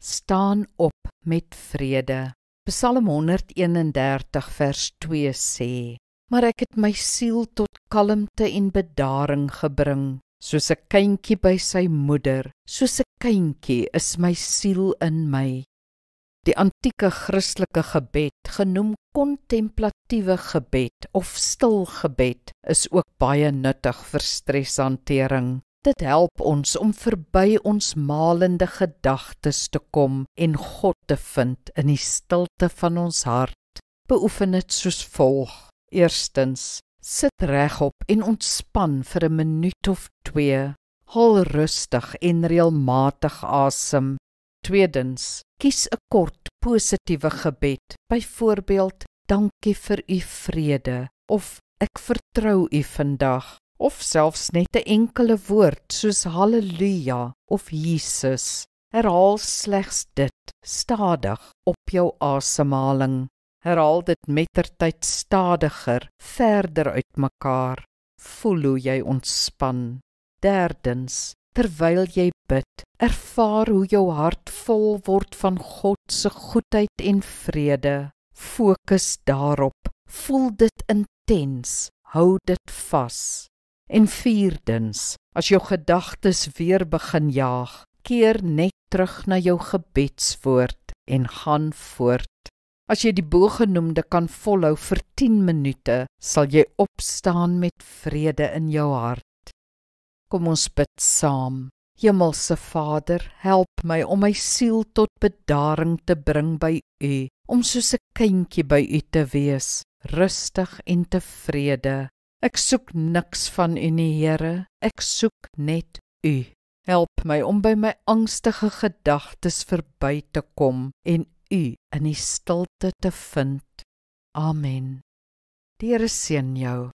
Staan op met vrede. Psalm 131 vers 2 sê, maar ek het my siel tot kalmte en bedaring gebring. Soos 'n kindjie by sy moeder, soos 'n kindjie is my siel in my. Die antieke Christelike gebed, genoem kontemplatiewe gebed of stil gebed, is ook baie nuttig vir streshantering. Dit help ons om verby ons malende gedagtes te kom en God te vind in die stilte van ons hart. Beoefen dit soos volg. Eerstens, sit regop en ontspan vir 'n minuut of 2. Haal rustig en reëlmatig asem. Tweedens, kies 'n kort positiewe gebed, byvoorbeeld, dankie vir u vrede, of ek vertrou u vandag, of selfs net 'n enkele woord soos halleluja of Jesus. Herhaal slegs dit, stadig op jou asemhaling. Herhaal dit mettertyd stadiger, verder uit mekaar. Voel hoe jy ontspan. Derdens, terwyl jy bid, ervaar hoe jou hart vol word van God se goedheid en vrede. Fokus daarop, voel dit intens, hou dit vas. En vierdens, as jou gedagtes weer begin jaag, keer net terug na jou gebedswoord en gaan voort. As jy die bogenoemde kan volhou vir 10 minute, sal jy opstaan met vrede in jou hart. Kom ons bid saam. Hemelse Vader, help my om my siel tot bedaring te bring by U, om soos 'n kindjie by U te wees, rustig en tevrede. Ek soek niks van U nie, Here, ek soek net U. Help my om by my angstige gedagtes verby te kom en U in die stilte te vind. Amen. Die Here seën jou.